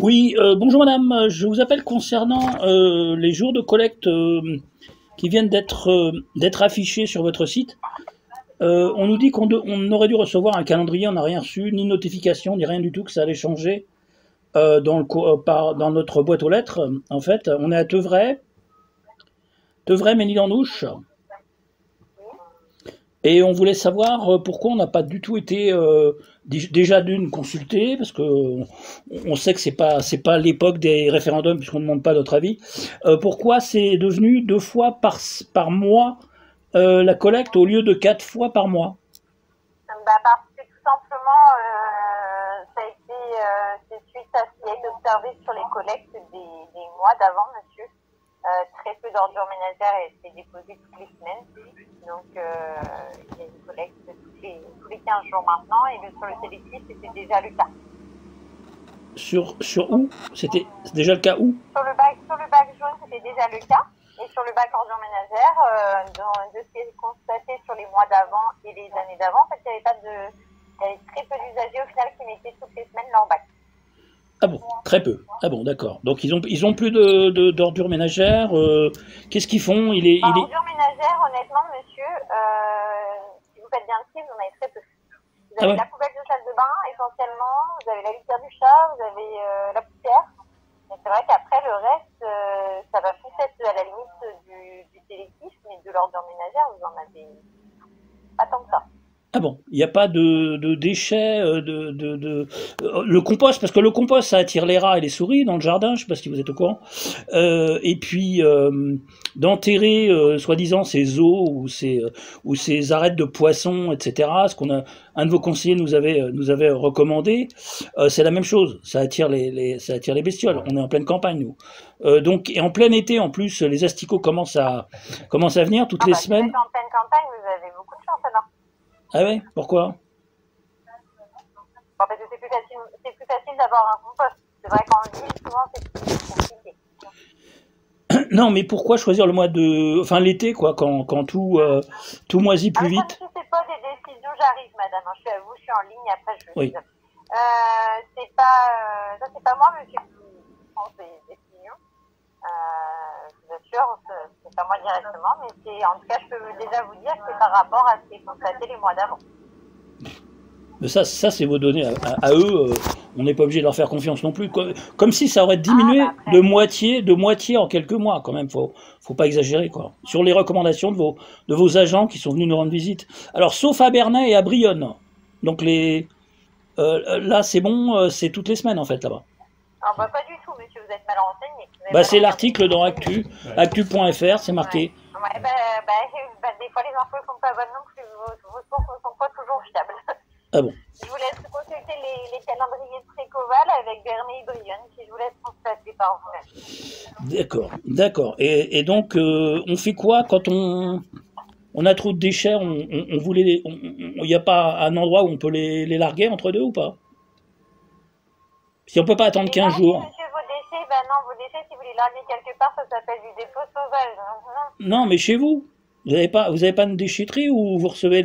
Oui, bonjour madame, je vous appelle concernant les jours de collecte qui viennent d'être affichés sur votre site. On nous dit on aurait dû recevoir un calendrier, on n'a rien reçu, ni notification, ni rien du tout, que ça allait changer dans notre boîte aux lettres. En fait, on est à Teuvray, Ménil-en-Ouche, et on voulait savoir pourquoi on n'a pas du tout été déjà d'une consulté, parce que on sait que c'est pas l'époque des référendums puisqu'on ne demande pas notre avis. Pourquoi c'est devenu 2 fois par mois la collecte au lieu de 4 fois par mois? Parce que tout simplement, ça a été, c'est suite à ce qui a été observé sur les collectes des mois d'avant, monsieur. Très peu d'ordures ménagères ont été déposées toutes les semaines. Donc, il y a une collecte tous les 15 jours maintenant. Et sur le sélectif, c'était déjà le cas. Sur où? C'était déjà le cas où? Sur le bac jaune, c'était déjà le cas. Et sur le bac ordures ménagères, de ce qui est constaté sur les mois d'avant et les années d'avant, en fait, il y avait très peu d'usagers au final qui mettaient toutes les semaines leur bac. Ah bon, très peu. Ah bon, d'accord. Donc ils ont plus d'ordures ménagères. Qu'est-ce qu'ils font? Ordures ménagères, honnêtement, monsieur, si vous faites bien le tri, vous en avez très peu. Vous avez la poubelle de salle de bain, essentiellement, vous avez la litière du chat, vous avez la poussière. Mais c'est vrai qu'après, le reste, ça va plus être à la limite du sélectif, mais de l'ordure ménagère, vous en avez pas tant que ça. Ah bon, il n'y a pas de déchets, le compost, parce que le compost, ça attire les rats et les souris dans le jardin, je ne sais pas si vous êtes au courant. Et puis, d'enterrer, soi-disant, ces os ou ces arêtes de poissons, etc., un de vos conseillers nous avait recommandé, c'est la même chose, ça attire les bestioles. On est en pleine campagne, nous. Donc, et en plein été, en plus, les asticots commencent à venir toutes les semaines. Si vous êtes en pleine campagne, vous avez beaucoup de chance, alors. Ah ouais? Pourquoi? Parce que c'est plus facile d'avoir un compost. C'est vrai qu'en ville, souvent, c'est plus compliqué. Non, mais pourquoi choisir le mois l'été, quoi, quand tout moisit plus vite? Comme si c'est pas des décisions, j'arrive, madame. Je suis à vous, je suis en ligne, après je Oui. c'est pas moi, monsieur, qui prend ces décisions. Je vous assure, c'est pas moi directement, mais en tout cas, je peux déjà vous dire que c'est par rapport à ce qui est constaté les mois d'avant. Mais ça c'est vos données à eux. On n'est pas obligé de leur faire confiance non plus. Comme si ça aurait diminué de moitié en quelques mois, quand même. Faut pas exagérer, quoi. Sur les recommandations de vos agents qui sont venus nous rendre visite. Alors, sauf à Bernay et à Brionne. Donc là, c'est bon, c'est toutes les semaines, en fait, là-bas. Pas du tout, monsieur, vous êtes mal renseigné. C'est l'article dans actu.fr, c'est marqué. Ouais, des fois, les infos ne sont pas bonnes non plus. Vos sources ne sont pas toujours fiables. Ah bon. Je vous laisse consulter les calendriers de Précoval avec Bernay et Brionne, si je vous laisse constater par vous-même. D'accord. Et donc, on fait quoi quand on a trop de déchets? Il n'y a pas un endroit où on peut les larguer entre deux ou pas? Si on peut pas attendre 15 jours. Monsieur, vos déchets, si vous les larguez quelque part, ça s'appelle du dépôt sauvage. Non, mais chez vous. Vous avez pas une déchetterie où vous recevez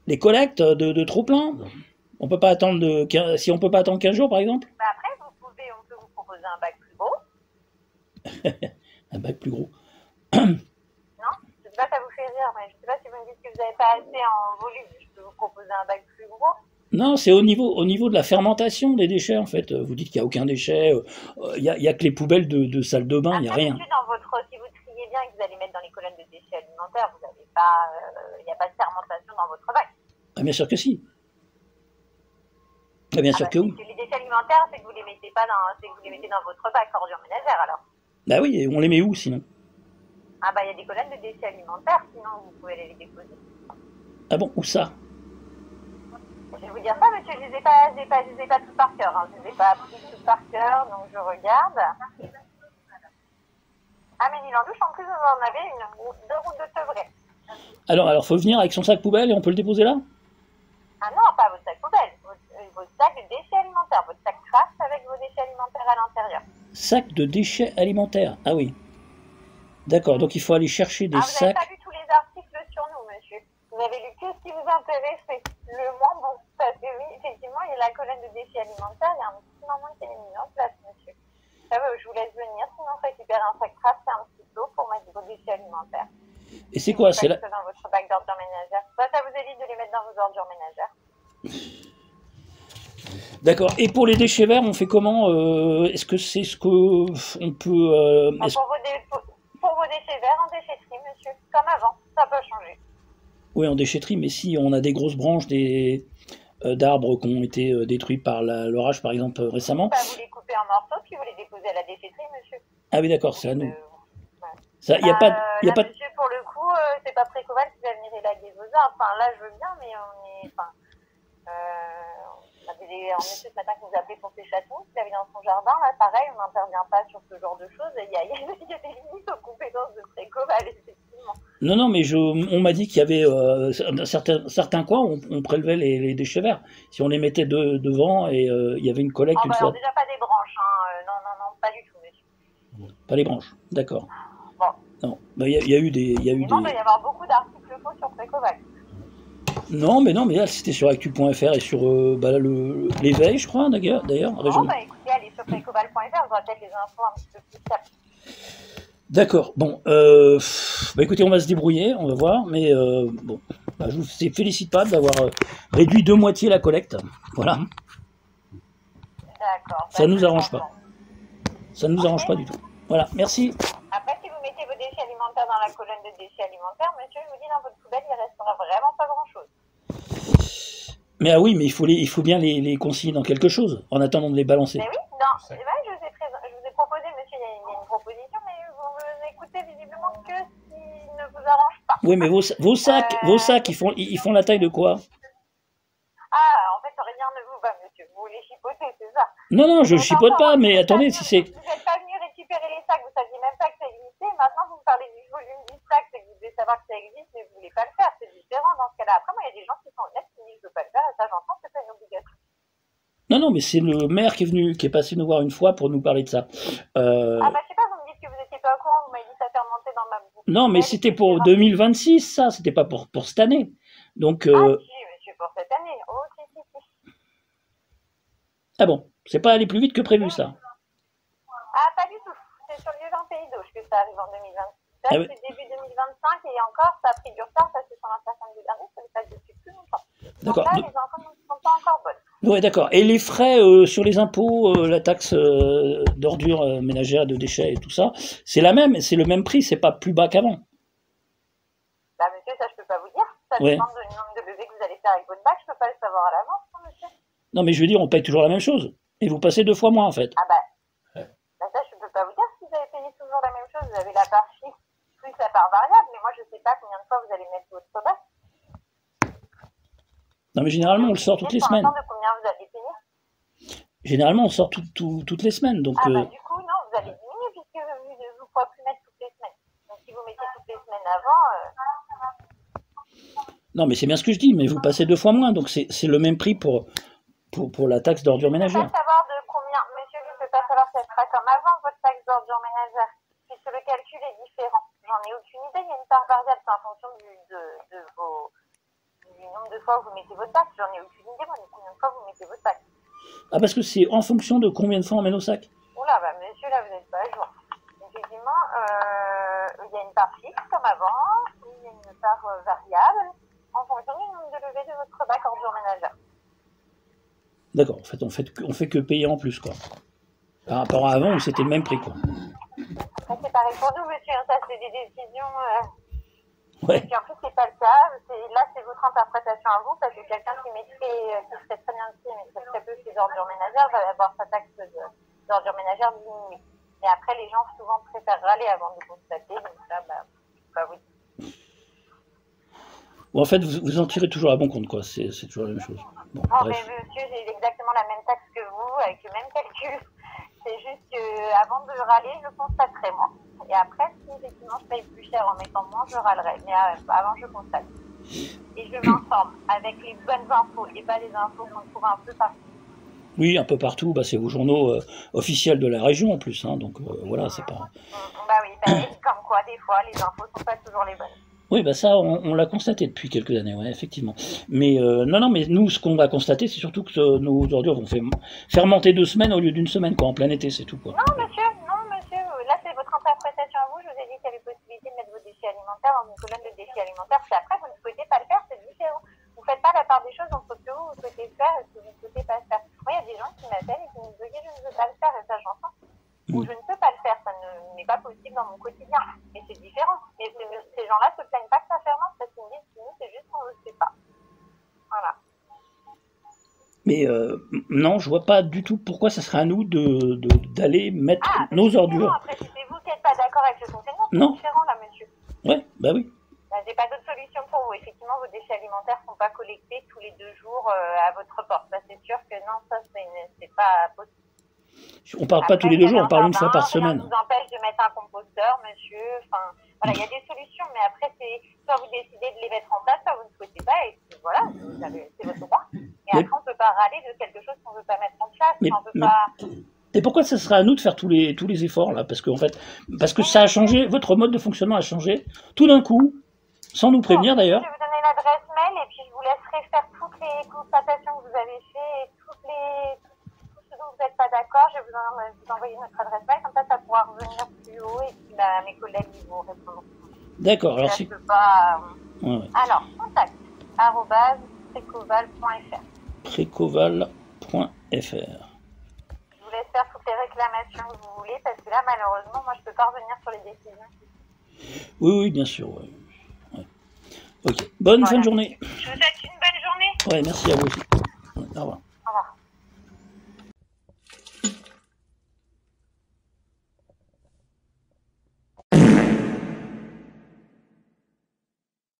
les collectes de trop plein? On peut pas attendre si on peut pas attendre 15 jours, par exemple? Après, on peut vous proposer un bac plus gros. Un bac plus gros. Non, je sais pas, ça vous fait rire, mais je sais pas si vous me dites que vous n'avez pas assez en volume. Je peux vous proposer un bac plus gros. Non, c'est au niveau de la fermentation des déchets, en fait. Vous dites qu'il n'y a aucun déchet, il y a que les poubelles de salle de bain, il n'y a rien. Si vous triez bien et que vous allez mettre dans les colonnes de déchets alimentaires, vous n'avez pas, il n'y a pas de fermentation dans votre bac. Ah, bien sûr que si. Ah, bien sûr que oui. Les déchets alimentaires, c'est que vous les mettez pas c'est que vous les mettez dans votre bac ordures ménagères, alors. Bah oui, et on les met où, sinon? Il y a des colonnes de déchets alimentaires, sinon vous pouvez aller les déposer. Ah bon, où ça? Je vais vous dire ça, monsieur, je les ai pas tous par cœur, hein. Je les ai pas appris tous par cœur, donc je regarde. À Ménil-en-Ouche, en plus, vous en avez deux routes de Teuvray. Alors, faut venir avec son sac poubelle et on peut le déposer là? Ah non, pas votre sac poubelle, votre sac de déchets alimentaires, votre sac craft avec vos déchets alimentaires à l'intérieur. Sac de déchets alimentaires, ah oui. D'accord, donc il faut aller chercher des sacs. Vous n'avez pas lu tous les articles sur nous, monsieur. Vous avez lu que ce qui vous intéressait. Le moins bon. Parce que oui, effectivement, il y a la colonne de déchets alimentaires, il y a un petit moment qui est mis en place, monsieur. Ça va, je vous laisse venir, sinon récupérer un sac trace et un petit seau pour mettre vos déchets alimentaires. Et c'est quoi? C'est là dans votre bac d'ordures ménagères. Ça vous évite de les mettre dans vos ordures ménagères. D'accord. Et pour les déchets verts, on fait comment? Est-ce que c'est ce qu'on peut... pour vos déchets verts, en déchetterie, monsieur, comme avant, ça peut changer. Oui, en déchetterie, mais si on a des grosses branches d'arbres qui ont été détruits par l'orage, par exemple, récemment... Vous les coupez en morceaux, puis vous les déposez à la déchetterie, monsieur. Ah oui, d'accord, c'est à nous. Ça, y a pas, monsieur, pour le coup, c'est pas Précoval qui va venir élaguer vos arbres. Enfin, là, je veux bien, mais on est... Enfin, on a un monsieur ce matin qui nous a appelé pour ses chatons, qu'il avait dans son jardin. Là, pareil, on n'intervient pas sur ce genre de choses. Il y a des limites aux compétences de Précoval, effectivement. Non, mais on m'a dit qu'il y avait certains coins où on prélevait les déchets verts. Si on les mettait devant et il y avait une collecte une fois. Alors déjà pas des branches, hein. Non, pas du tout, monsieur. Pas les branches, d'accord. Bon. Non, il y a eu des... Il doit y avoir beaucoup d'articles faux sur Précoval. Non, mais là, c'était sur actu.fr et sur l'éveil, je crois, d'ailleurs. Écoutez, allez sur précoval.fr, vous aurez peut-être les infos un petit peu plus simples. D'accord, bon, écoutez, on va se débrouiller, on va voir, mais bon, je vous félicite pas d'avoir réduit de moitié la collecte, voilà. D'accord. Ça nous arrange pas. Ça ne nous arrange pas du tout. Voilà, merci. Après, si vous mettez vos déchets alimentaires dans la colonne de déchets alimentaires, monsieur, je vous dis, dans votre poubelle, il ne restera vraiment pas grand-chose. Mais oui, mais il faut bien les consigner dans quelque chose, en attendant de les balancer. Mais oui, je vous ai proposé, monsieur, il y a une proposition, mais vous n'écoutez visiblement que ce qui ne vous arrange pas. Oui, mais vos sacs, ils font la taille de quoi? En fait, rien ne vous va, monsieur. Vous les chipotez, c'est ça? Non, je chipote pas, mais attendez, si c'est... Vous n'êtes pas venu récupérer les sacs, vous ne saviez même pas que ça existait. Maintenant, vous me parlez du volume du sac, c'est que vous devez savoir que ça existe, mais vous ne voulez pas le faire. C'est différent dans ce cas-là. Après, moi, il y a des gens qui sont honnêtes, qui disent je ne veux pas le faire, et ça, j'entends, c'est pas une obligation. Non, mais c'est le maire qui est passé nous voir une fois pour nous parler de ça. Je sais pas, vous me dites que vous n'étiez pas au courant, vous m'avez dit ça fait remonter dans ma boucle. Non, mais c'était pour 2026, ça, c'était pas pour cette année. Donc... si, monsieur, pour cette année. Oh, si. Ah bon, c'est pas allé plus vite que prévu, ça? Pas du tout. C'est sur le lieu d'un pays d'Auge que ça arrive en 2026. C'est début 2025 et encore, ça a pris du retard parce que sur l'inflation du dernier, ça ne pas depuis plus longtemps. D'accord. Donc là, les infos ne sont pas encore bonnes. Oui, d'accord. Et les frais sur les impôts, la taxe d'ordures ménagères, de déchets et tout ça, c'est la même, c'est le même prix, c'est pas plus bas qu'avant? Monsieur, ça, je peux pas vous dire. Ça dépend du nombre de levées que vous allez faire avec votre bac. Je peux pas le savoir à l'avance, monsieur. Non, mais je veux dire, on paye toujours la même chose. Et vous passez 2 fois moins, en fait. Ça, je peux pas vous dire si vous avez payé toujours la même chose. Vous avez la part fixe plus la part variable, mais moi, je sais pas combien de fois vous allez mettre votre bac. Non, mais généralement, on le sort toutes les semaines. De combien vous allez payer? Généralement, on sort toutes les semaines. Donc, du coup, non, vous allez diminuer puisque vous ne pourrez plus mettre toutes les semaines. Donc, si vous mettez toutes les semaines avant... Non, mais c'est bien ce que je dis, mais vous passez 2 fois moins. Donc, c'est le même prix pour la taxe d'ordures ménagères. Je ne peux pas savoir de combien, monsieur, je ne peux pas savoir si elle sera comme avant, votre taxe d'ordures ménagères, puisque le calcul est différent. J'en ai aucune idée, il y a une part variable, c'est en fonction du nombre de fois où vous mettez votre taxe. J'en ai aucune idée, moi, de combien de fois vous mettez votre taxe. Ah, parce que c'est en fonction de combien de fois on met nos sacs? Oula, monsieur, là, vous n'êtes pas à jour. Effectivement, il y a une part fixe, comme avant, il y a une part variable, en fonction du nombre de levées de votre bac ordures ménagères. D'accord, en fait, on fait que payer en plus, quoi. Par rapport à avant, où c'était le même prix, quoi. C'est pareil pour nous, monsieur, ça, c'est des décisions... Ouais. Et puis en plus, c'est pas le cas. Là, c'est votre interprétation à vous, parce que quelqu'un qui serait très bien qui mettrait très peu ses ordures ménagères va avoir sa taxe d'ordures ménagères diminuée. Mais après, les gens souvent préfèrent râler avant de constater, donc là, je peux pas vous dire. Bon, en fait, vous en tirez toujours à bon compte, quoi. C'est toujours la même chose. Bon, mais monsieur, j'ai exactement la même taxe que vous, avec le même calcul. C'est juste qu'avant de râler, je constaterai, moi. Et après, si effectivement je paye plus cher en mettant moins, je râlerai. Mais avant, je constate. Et je m'informe avec les bonnes infos et pas les infos qu'on trouve un peu partout. Oui, un peu partout. C'est vos journaux officiels de la région en plus. Hein, donc voilà, c'est pas... Oui, comme quoi, des fois, les infos sont pas toujours les bonnes. Oui, bah ça, on l'a constaté depuis quelques années, ouais, effectivement. Mais non, mais nous, ce qu'on a constaté, c'est surtout que nos ordures vont fermenter 2 semaines au lieu d'une semaine, quoi, en plein été, c'est tout, quoi. Non, monsieur, là, c'est votre interprétation à vous. Je vous ai dit qu'il y avait possibilité de mettre vos déchets alimentaires dans une colonne de déchets alimentaires. Si après, vous ne souhaitez pas le faire, c'est différent. Vous ne faites pas la part des choses entre ce que vous souhaitez faire et ce que vous ne souhaitez pas faire. Moi, il y a des gens qui m'appellent et qui me disent, ok, je ne veux pas le faire, et ça, j'entends. Ou je ne peux pas le faire, ça n'est pas possible dans mon quotidien. Mais c'est différent. Et ces gens-là se plaignent pas que ça fermente parce qu'ils me disent, nous, c'est juste qu'on ne le sait pas. Voilà. Mais non, je vois pas du tout pourquoi ça serait à nous d'aller mettre nos ordures. Après, si c'est vous qui n'êtes pas d'accord avec le fonctionnement, c'est différent là, monsieur. Ouais, bah oui. J'ai pas d'autre solution pour vous. Effectivement, vos déchets alimentaires ne sont pas collectés tous les 2 jours à votre porte. Ça, c'est sûr que non, ça, c'est pas possible. On parle pas tous les 2 jours, on parle une fois par semaine. Ça vous empêche de mettre un composteur, monsieur. Enfin, voilà, il y a des solutions, mais après, c'est soit vous décidez de les mettre en place, soit vous ne souhaitez pas, et voilà, c'est votre droit. Et après, on ne peut pas râler de quelque chose qu'on ne veut pas mettre en place. Et pourquoi ça serait à nous de faire tous les efforts là? Parce que ça a changé, votre mode de fonctionnement a changé tout d'un coup, sans nous prévenir d'ailleurs. Je vais vous donner l'adresse mail et puis je vous laisserai faire toutes les constatations que vous avez faites et tout ce dont vous n'êtes pas d'accord. Je vais vous envoyer notre adresse mail, comme ça pourra revenir plus haut et puis mes collègues ils vous répondront. D'accord, alors c'est. Alors, contact @precoval.fr. Precoval.fr. Je vous laisse faire toutes les réclamations que vous voulez parce que là, malheureusement, moi je ne peux pas revenir sur les décisions. Oui, bien sûr. Ouais. Ok. Bonne fin de journée. Je vous souhaite une bonne journée. Ouais, merci à vous aussi. Au revoir.